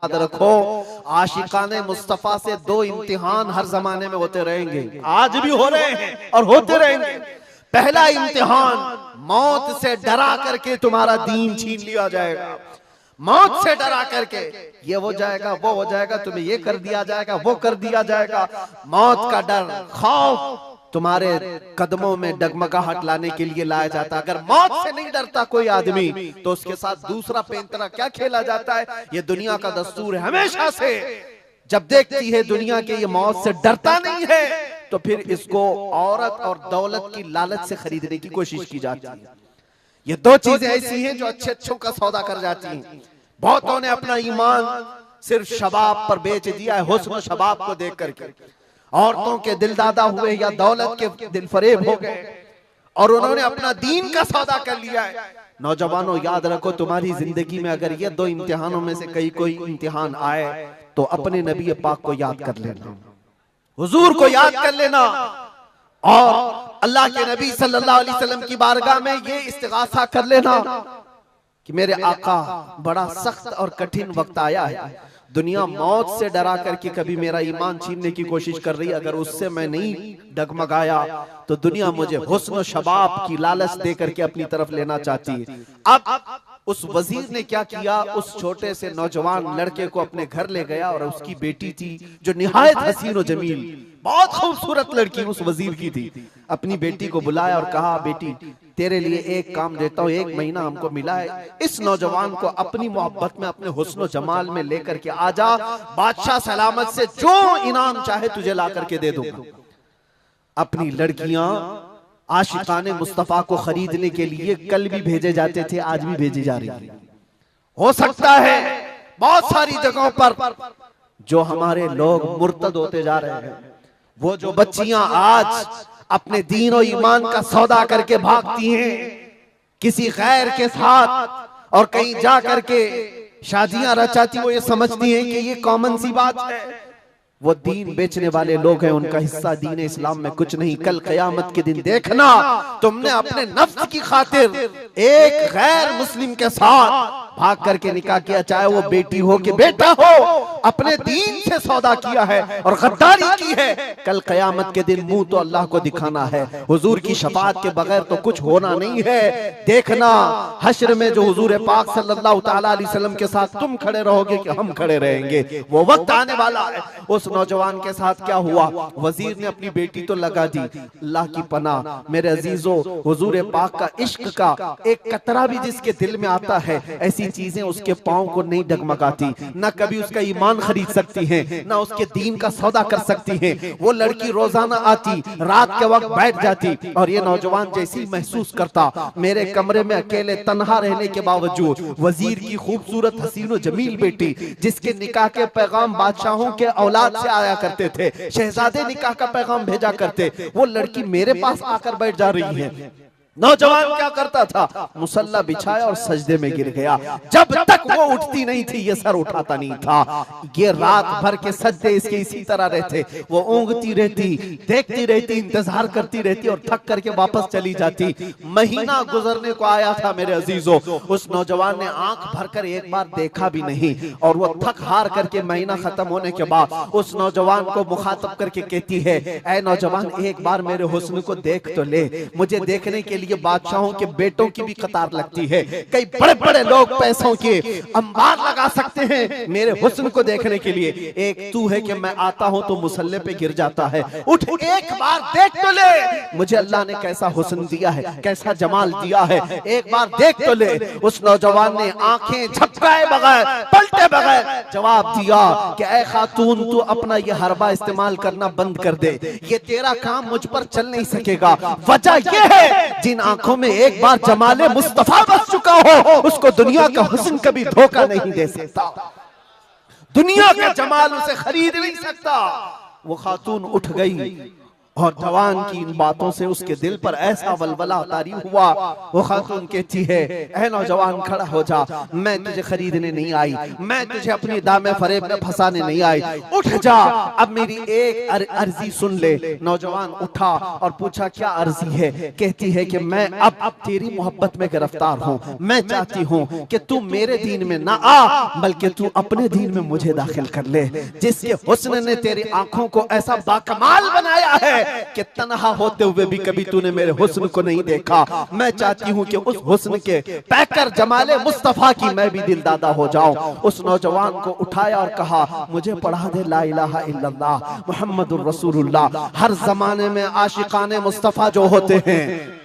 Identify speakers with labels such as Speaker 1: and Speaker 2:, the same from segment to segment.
Speaker 1: याद रखो, आशिकाने मुस्तफा से दो इम्तिहान हर जमाने में होते रहेंगे, आज भी हो रहे हैं और होते रहेंगे। पहला इम्तिहान, मौत से डरा करके तुम्हारा दीन छीन लिया जाएगा। मौत से डरा करके ये हो जाएगा, वो हो जाएगा, तुम्हें ये कर दिया जाएगा, वो कर दिया जाएगा। मौत का डर, खौफ तुम्हारे कदमों में डगमगाहट लाने के लिए लाया जाता है। अगर मौत से नहीं डरता कोई आदमी तो उसके साथ दूसरा पैंतरा क्या खेला जाता है। ये दुनिया का दस्तूर है हमेशा से। जब देखती है दुनिया के ये मौत से डरता नहीं है तो फिर इसको औरत और दौलत की लालच से खरीदने की कोशिश की जाती है। ये दो चीजें ऐसी हैं जो अच्छे अच्छों का सौदा कर जाती हैं। बहुतों ने अपना ईमान सिर्फ शबाब पर बेच दिया है, हुस्न शबाब को देख करके। औरतों के दिल दादा हुए या दौलत के दिल फरेब हो गए और उन्होंने अपना दीन का सौदा कर लिया है। नौजवानों याद रखो, तुम्हारी जिंदगी में अगर ये दो इम्तिहानों में से कोई इम्तिहान आए तो अपने नबी पाक को याद कर लेना, हुजूर को याद कर लेना और अल्लाह के नबी सल्लल्लाहु अलैहि वसल्लम की बारगाह में ये इस्तिगासा कर लेना कि मेरे आका, बड़ा सख्त और कठिन वक्त आया है। दुनिया मौत से डरा करके कभी मेरा ईमान छीनने की कोशिश कर रही है, अगर उससे मैं नहीं डगमगाया तो दुनिया मुझे हुस्न शबाब की लालच दे करके अपनी तरफ लेना चाहती है। अब उस वजीर ने क्या किया, उस छोटे से नौजवान लड़के को अपने घर ले गया और उसकी बेटी थी जो निहायत हसीन और जमील, बहुत खूबसूरत लड़की उस वजीर की थी। अपनी बेटी को बुलाया और कहा, बेटी तेरे लिए एक काम देता हूँ, 1 महीना हमको मिला है, इस नौजवान को अपनी मोहब्बत में, अपने हुस्न जमाल में लेकर के आजा, बादशाह सलामत से जो इनाम चाहे तुझे ला करके दे दूंगा। अपनी लड़कियां आशिकाने मुस्तफा को खरीदने के लिए कल भी भेजे जाते थे, आज भी भेजी जा रही है। हो सकता है बहुत सारी जगहों पर जो हमारे लोग मुर्तद होते जा रहे हैं, वो जो बच्चियां आज अपने दीन और ईमान का सौदा करके भागती हैं किसी गैर के साथ और कहीं जा करके शादियां रचाती, वो ये समझती हैं कि ये कॉमन सी बात है। वो दीन बेचने वाले लोग हैं, उनका हिस्सा दीन इस्लाम में कुछ नहीं। कल क़यामत के दिन देखना, तुमने अपने नफ्स की खातिर एक गैर मुस्लिम के साथ भाग करके निकाह किया, चाहे वो बेटी हो कि बेटा हो, अपने दीन से सौदा किया है और गद्दारी की है। कल क़यामत के दिन मुंह तो अल्लाह को दिखाना है, हुजूर की शफाअत के बगैर तो कुछ होना नहीं है। देखना हश्र में जो हुजूर पाक सल्लल्लाहु तआला अलैहि वसल्लम के साथ तुम खड़े रहोगे कि हम खड़े रहेंगे, वो वक्त आने वाला है। उस नौजवान के साथ क्या हुआ, वजीर ने अपनी बेटी तो लगा दी, अल्लाह की पनाह मेरे अजीजों, हुजूर पाक का इश्क का एक कतरा भी जिसके दिल में आता है, ऐसी चीजें उसके पांव को नहीं डगमगाती, ना कभी उसका ईमान खरीद सकती हैं, ना उसके दीन का सौदा कर सकती हैं। वो लड़की रोजाना आती, रात के वक्त बैठ जाती और ये नौजवान जैसी महसूस करता, मेरे कमरे में अकेले तन्हा रहने के बावजूद वजीर की खूबसूरत हसीन जमील बेटी, जिसके निकाह के पैगाम बादशाहों के औलाद से आया करते थे, शहजादे निकाह का पैगाम भेजा करते, वो लड़की मेरे पास आकर बैठ जा रही है। नौजवान क्या करता था, मुसल्ला बिछाया और सजदे में गिर गया। जब तक वो उठती नहीं थी ये सर उठाता नहीं था। ये रात भर के सजदे इसके इसी तरह रहते, वो ऊँगती रहती, देखती रहती, इंतजार करती रहती और थक करके वापस चली जाती। महीना गुजरने को आया था मेरे अजीजों, उस नौजवान ने आंख भरकर एक बार देखा भी नहीं और वो थक हार करके महीना खत्म होने के बाद उस नौजवान को मुखातब करके कहती है, ऐ नौजवान एक बार मेरे हुस्न को देख तो ले, मुझे देखने के लिए बादशाहों के बेटों की भी कतार लगती है, कई बड़े बड़े लोग पैसों के अंबार लगा सकते हैं मेरे हुस्न को देखने के लिए, एक तू है कि मैं आता हूं तो मुसल्ले पे गिर जाता है, उठ एक बार देख तो ले, मुझे अल्लाह ने कैसा हुस्न दिया है, कैसा जमाल दिया है, एक बार देख तो ले। उस नौजवान ने आंखें झपकाए बगैर, पलटे बगैर जवाब दिया कि ऐ खातून, तू अपना ये हरबा इस्तेमाल करना बंद कर दे, ये तेरा काम मुझ पर चल नहीं सकेगा। वजह यह है, जिन आंखों में एक बार जमाले मुस्तफा बस चुका हो, उसको दुनिया का हुस्न कभी धोखा नहीं दे सकता, दुनिया का जमाल उसे खरीद नहीं सकता। वो खातून उठ गई और जवान की इन बातों से उसके दिल पर ऐसा वलवला तारी हुआ। वो खातून कहती है, ऐ नौजवान खड़ा हो जा, मैं तुझे खरीदने नहीं आई, मैं तुझे अपनी दामे फरेब में फंसाने नहीं आई, उठ जा, अब मेरी एक अर्जी सुन ले। नौजवान उठा और पूछा, क्या अर्जी है? कहती है कि मैं अब तेरी मोहब्बत में गिरफ्तार हूँ, मैं चाहती हूँ कि तू मेरे दीन में ना आ, बल्कि तू अपने दीन में मुझे दाखिल कर ले। जिसके हुस्न ने तेरी आंखों को ऐसा बाकमाल बनाया है कि तन्हा होते हुए भी कभी तूने मेरे हुस्न को नहीं देखा, मैं चाहती हूँ कि उस हुस्न के पैकर जमाले मुस्तफा की मैं भी दिलदादा हो जाऊं। उस नौजवान को उठाया और कहा, मुझे पढ़ा दे ला इलाहा इल्लल्लाह मुहम्मदुर रसूलुल्लाह। हर जमाने में आशिकाने मुस्तफा जो होते हैं,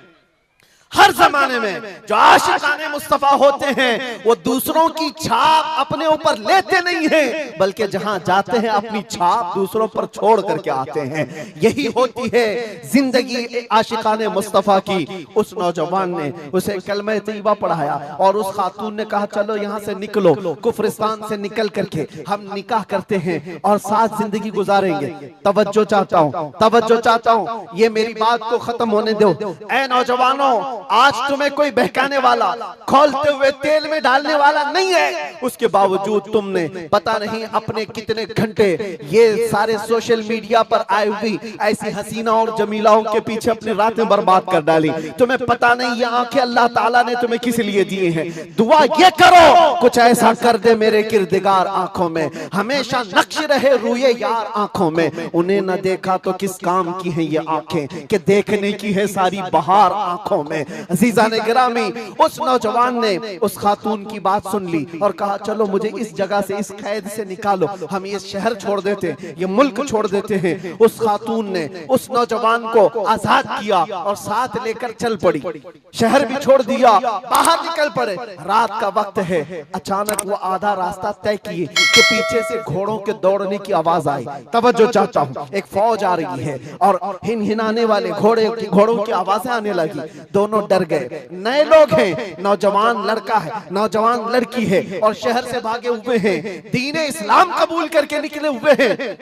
Speaker 1: हर जमाने में जो आशिकाने मुस्तफा होते हैं, वो दूसरों की छाप अपने ऊपर लेते नहीं हैं, बल्कि जहां जाते हैं अपनी छाप दूसरों पर छोड़ करके आते हैं। यही होती है जिंदगी आशिकाने मुस्तफा की। उस नौजवान ने उसे कलमे तैयबा पढ़ाया और उस खातून ने कहा, चलो यहाँ से निकलो, कुफरिस्तान से निकल करके हम निकाह करते हैं और साथ जिंदगी गुजारेंगे। तवज्जो चाहता हूँ, तवज्जो चाहता हूँ, ये मेरी बात को खत्म होने दो। ऐ नौजवानों, आज तुम्हें कोई बहकाने वाला, खोलते हुए तेल में डालने वाला नहीं है, उसके बावजूद तुमने पता नहीं अपने कितने घंटे ये सारे सोशल मीडिया पर आई हुई ऐसी हसीना और जमीलाओं के पीछे अपनी रातें बर्बाद कर डाली। तुम्हें पता नहीं ये आंखें अल्लाह ताला ने तुम्हें किस लिए दिए हैं। दुआ ये करो, कुछ ऐसा कर दे मेरे किरदगार आंखों में, हमेशा नक्श रहे रूए यार आंखों में। उन्हें न देखा तो किस काम की है ये आंखें, कि देखने की है सारी बहार आंखों में। अजीजा ने गिरामी, उस नौजवान ने उस खातून की बात सुन ली और कहा, चलो मुझे इस जगह से, इस कैद से निकालो, हम ये शहर छोड़ देते हैं, ये मुल्क छोड़ देते हैं। उस खातून ने उस नौजवान को आजाद किया और साथ लेकर चल पड़ी, शहर भी छोड़ दिया, बाहर निकल पड़े। रात का वक्त है, अचानक वो आधा रास्ता तय किए कि पीछे से घोड़ों के दौड़ने की आवाज आई। तवज्जो चाहता हूँ, एक फौज आ रही है और हिनहिनाने वाले घोड़ों की आवाजें आने लगी। दोनों डर गए। नए लोग हैं, नौजवान लड़का है, नौजवान लड़की है और शहर से भागे हुए हैं, दीन इस्लाम कबूल करके निकले हुए हैं।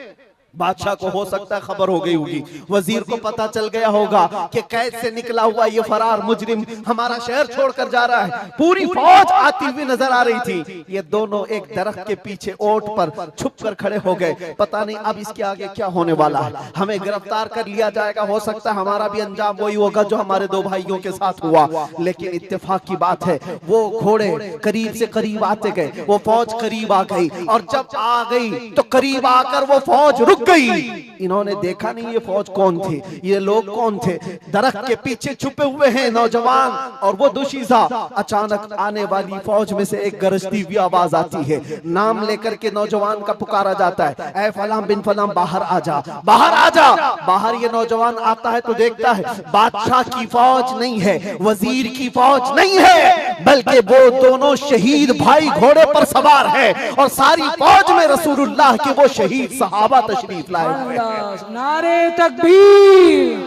Speaker 1: बादशाह को हो सकता है खबर हो गई होगी, वजीर को पता चल गया होगा कि कैद से निकला हुआ ये फरार मुजरिम हमारा शहर छोड़कर जा रहा है। पूरी फौज आती हुई नजर आ रही थी। ये दोनों एक दरख्त के पीछे ओट पर छुप कर खड़े हो गए। पता नहीं अब इसके आगे क्या होने वाला है, हमें गिरफ्तार कर लिया जाएगा, हो सकता है हमारा भी अंजाम वही होगा जो हमारे दो भाइयों के साथ हुआ। लेकिन इत्तेफाक की बात है, वो घोड़े करीब से करीब आते गए, वो फौज करीब आ गई और जब आ गई तो करीब आकर वो फौज रुक गई। इन्होंने देखा नहीं ये फौज कौन थी, ये लोग कौन थे। दरख्त के पीछे छुपे हुए हैं नौजवान और वो दुशीजा। अचानक आने वाली फौज में से एक गरजती हुई आवाज आती है, नाम लेकर के नौजवान का पुकारा जाता है, ऐ फलां बिन फलां बाहर आ जा, बाहर आ जा। बाहर ये नौजवान आता है तो देखता है बादशाह की फौज नहीं है, वजीर की फौज नहीं है, बल्कि वो दोनों शहीद भाई घोड़े पर सवार है और सारी फौज में रसूलुल्लाह के वो शहीद सहाबा तशरीफ लाए हुए हैं।
Speaker 2: नारे तकबीर,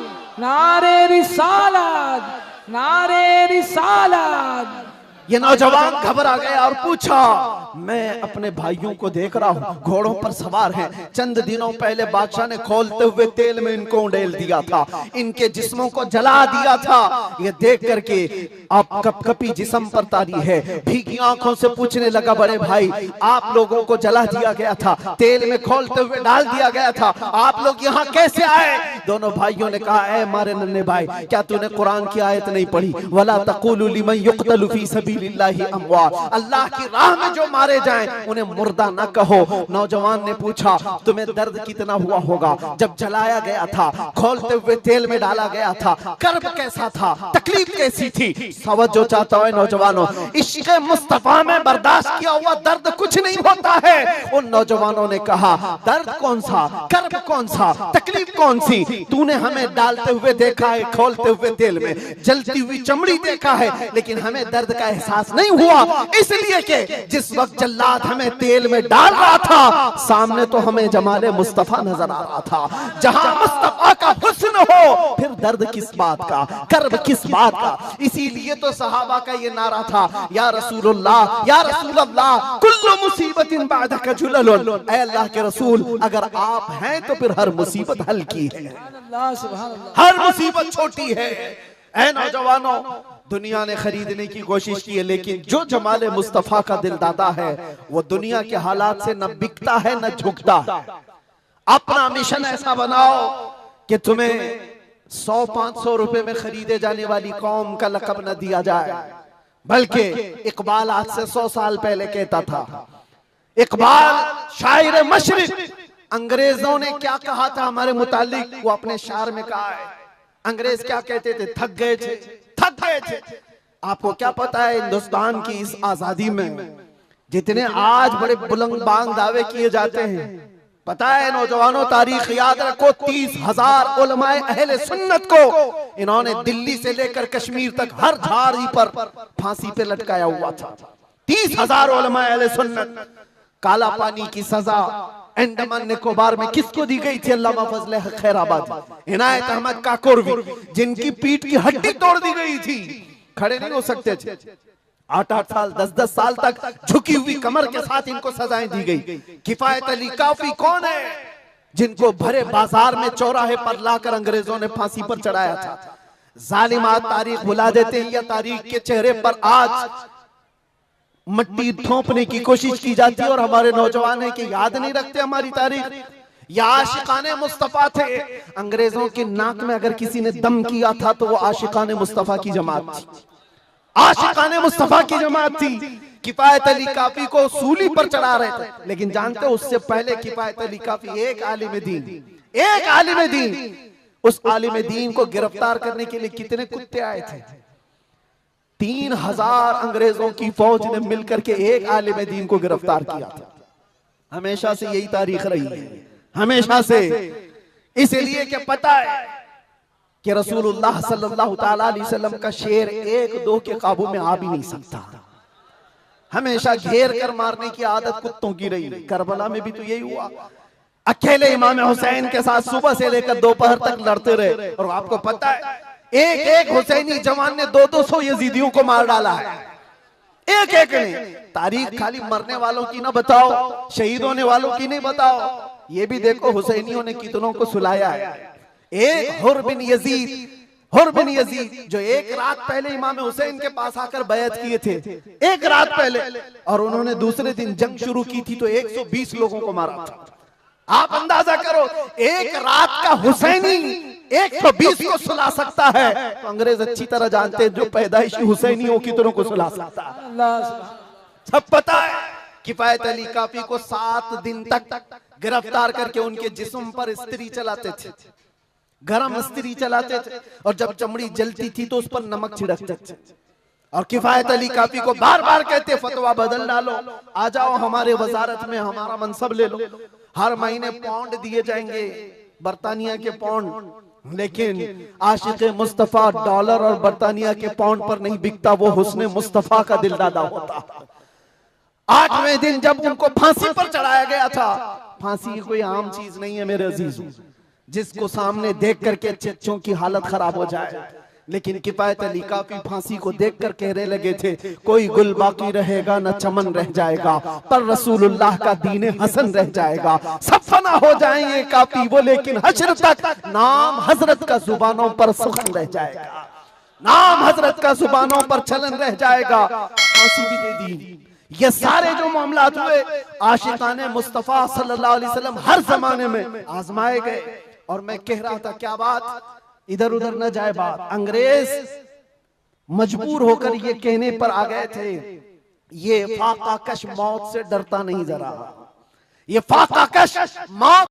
Speaker 2: नारे रिसालत, नारे रिसालत।
Speaker 1: ये नौजवान घबरा गया और पूछा, मैं अपने भाइयों को देख रहा हूँ घोड़ों पर सवार हैं, चंद दिनों पहले बादशाह ने खोलते हुए तेल में इनको उड़ेल दिया था, इनके जिस्मों को जला दिया था। ये देख करके आप कपकपी जिस्म पर तारी है, भीगी आंखों से पूछने लगा, बड़े भाई आप लोगों को जला दिया गया था, तेल में खोलते हुए डाल दिया गया था, आप लोग यहाँ कैसे आए? दोनों भाइयों ने कहा, ऐ मारे नन्हे भाई, क्या तूने कुरान की आयत नहीं पढ़ी, वला तक़ूलू लिमन युक़तलु फी सबीलिल्लाहि अमवात, अल्लाह की राह में जो मारे जाएं उन्हें मुर्दा न कहो। नौजवान ने पूछा, तुम्हें दर्द कितना हुआ होगा जब जलाया गया था, खोलते हुए तेल में डाला गया था, कर्ब कैसा था, तकलीफ कैसी थी? तवज्जो चाहता हूं नौजवानों, इश्क़ मुस्तफा में बर्दाश्त किया हुआ दर्द कुछ नहीं होता है। उन नौजवानों ने कहा, दर्द कौन सा, कर्ब कौन सा, तकलीफ कौन सी? तूने हमें डालते हुए देखा है, खोलते हुए तेल में, जलती हुई चमड़ी देखा है, लेकिन हमें दर्द का एहसास नहीं हुआ, इसलिए कि जिस वक्त वक्त जल्लाद हमें तेल में डाल रहा था, सामने तो हमें जमाले मुस्तफा नजर आ रहा था। जहां मुस्तफा का हुस्न हो फिर दर्द किस बात का, कर्ब किस बात का। इसीलिए तो सहाबा का ये नारा था, या रसूलुल्लाह या रसूलल्लाह कुल्लु मुसीबतिन बादका जुललुन, ऐ अल्लाह के रसूल अगर आप हैं तो फिर हर मुसीबत हल्की है, हर मुसीबत छोटी है। ऐ नौजवानों, दुनिया ने खरीदने की कोशिश की है, लेकिन जो जमाले मुस्तफा का दिल दादा है वो दुनिया के हालात से न बिकता है न झुकता है। अपना मिशन ऐसा बनाओ कि तुम्हें 100-500 रुपए में खरीदे जाने वाली कौम का लक़ब न दिया जाए, बल्कि इकबाल आज से 100 साल पहले कहता था। इकबाल शायर मशरिक, अंग्रेजों ने क्या कहा था हमारे मुतालिक, वो अपने शार में कहा है। अंग्रेज क्या कहते थे? थक गए थे, थक गए थे। आपको क्या पता है हिंदुस्तान की इस आजादी में जितने आज बड़े बुलंद बांग दावे किए जाते हैं, पता है नौजवानों, तारीख याद रखो, 30,000 उलमाए अहले सुन्नत को इन्होंने दिल्ली से लेकर कश्मीर तक हर झाड़ी पर फांसी पे लटकाया हुआ था। 30,000 उलमाए अहले सुन्नत। काला पानी की सजा अंडमान निकोबार में किसको दी गई थी? अल्लामा फजले खैराबादी, इनायत अहमद काकोरवी, जिनकी पीठ की हड्डी तोड़ दी गई थी, खड़े नहीं हो सकते थे। 8-8 साल 10-10 साल तक झुकी हुई कमर के साथ इनको सजाएं दी गई। किफायत अली काफी कौन है जिनको भरे बाजार में चौराहे पर लाकर अंग्रेजों ने फांसी पर चढ़ाया था। जालिमात तारीख भुला देते हैं, या तारीख के चेहरे पर आज मट्टी थोपने की कोशिश की जाती है और हमारे नौजवान है कि याद नहीं रखते हमारी तारीख। या आशिकाने मुस्तफा थे, अंग्रेजों के नाक में अगर किसी ने दम किया था तो वो आशिकाने मुस्तफा की जमात थी, आशिकाने मुस्तफा की जमात थी। किफायत अली काफी को सूली पर चढ़ा रहे थे, लेकिन जानते हो उससे पहले किफायत अली काफी एक आलिम दीन, उस आलिम दीन को गिरफ्तार करने के लिए कितने कुत्ते आए थे? 3,000 अंग्रेजों की फौज ने मिलकर के एक आलिम दीन को गिरफ्तार किया था। हमेशा से यही तारीख रही है, हमेशा से। इसलिए कि पता है कि रसूलुल्लाह सल्लल्लाहु ताला अलैहि वसल्लम का शेर 1-2 के काबू में आ भी नहीं सकता। हमेशा घेर कर मारने की आदत कुत्तों की रही। करबला में भी तो यही हुआ, अकेले इमाम हुसैन के साथ सुबह से लेकर दोपहर तक लड़ते रहे। और आपको पता है एक हुसैनी जवान ने 200-200 यजीदियों को मार डाला है, एक ने। तारीख खाली मरने वालों की ना बताओ, शहीद होने वालों की नहीं बताओ, ये भी देखो हुसैनियों ने कितनों को सुलाया है। एक हुर बिन यजीद जो एक रात पहले इमाम हुसैन के पास आकर बैत किए थे, एक रात पहले, और उन्होंने दूसरे दिन जंग शुरू की थी तो 120 लोगों को मारा था। आप अंदाजा करो, एक रात का हुसैनी 120 को सुला सकता है, तो अंग्रेज अच्छी तरह जानते हैं जो पैदाइशी हुसैनियों की तरह को सुला सकता है। सब पता है। किफायत अली काफी को 7 दिन तक गिरफ्तार करके उनके जिस्म पर इस्त्री चलाते थे, गरम इस्त्री चलाते थे, और जब चमड़ी जलती थी तो उस पर नमक छिड़कते थे। और किफायत अली काफी को बार बार कहते, फतवा बदल डालो, आ जाओ हमारे वजारत में, हमारा मनसब ले लो, हर महीने पाउंड दिए जाएंगे, बरतानिया के पाउंड। लेकिन आशिक मुस्तफा डॉलर और बरतानिया के पाउंड पर नहीं बिकता, वो हुस्ने मुस्तफा का दिल दादा होता। 8वें दिन जब उनको फांसी पर चढ़ाया गया था, फांसी कोई आम चीज नहीं है मेरे अजीजों, जिसको सामने देख करके चच्चों की हालत खराब हो जाए। लेकिन किफायत अली काफी फांसी को देखकर कहने लगे थे, कोई गुल बाकी रहेगा न चमन रह जाएगा, पर रसूलुल्लाह का दीन हसन रह जाएगा। सब फना हो जाएंगे काफी वो, लेकिन हश्र तक नाम हजरत का जुबानों पर सुखन रह जाएगा, नाम हजरत का जुबानों पर चलन रह जाएगा। फांसी भी दे दी। ये सारे जो मामलात हुए, आशिकाने मुस्तफा सल्लल्लाहु अलैहि वसल्लम हर जमाने में आजमाए गए। और मैं कह रहा था, क्या बात, इधर उधर न जाए बात, अंग्रेज मजबूर होकर ये कहने पर आ गए थे, ये फाका कश मौत से डरता नहीं जरा, ये फाका कश मौत